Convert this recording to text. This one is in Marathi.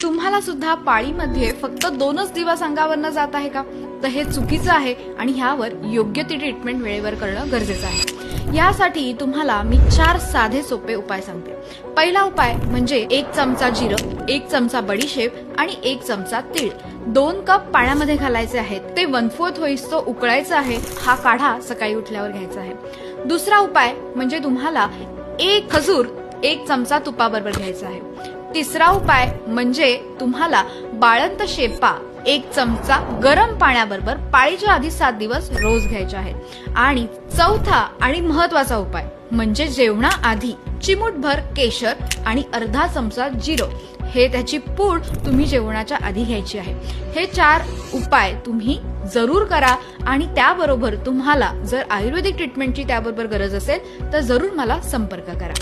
तुम्हाला सुद्धा पाळीमध्ये फक्त 2च दिवस अंगावरनं जात आहे का? तर हे चुकीचं आहे आणि ह्यावर योग्य ती ट्रीटमेंट वेळेवर करणं गरजेचं आहे। यासाठी तुम्हाला मी 4 साधे सोपे उपाय सांगते। पहिला उपाय म्हणजे 1 चमचा जिरं, 1 चमचा बडीशेप आणि 1 चमचा तीळ 2 कप पाण्यामध्ये घालायचे आहेत। ते 1/4 होईस्तो उकळायचं आहे। हा काढा सकाळी उठल्यावर घ्यायचा आहे। दुसरा उपाय म्हणजे तुम्हाला 1 खजूर 1 चमचा तुपाबरोबर घ्यायचा आहे। तिसरा उपाय म्हणजे तुम्हाला बाळंत शेपा 1 चमचा गरम पाण्याबरोबर पाळीच्या आधी 7 दिवस रोज घ्यायचे आहेत। आणि चौथा आणि महत्वाचा उपाय म्हणजे जेवणाआधी चिमूटभर केशर आणि अर्धा चमचा जिरं हे त्याची पूड तुम्ही जेवणाच्या आधी घ्यायची आहे। हे 4 उपाय तुम्ही जरूर करा आणि त्याबरोबर तुम्हाला जर आयुर्वेदिक ट्रीटमेंटची त्याबरोबर गरज असेल तर जरूर मला संपर्क करा।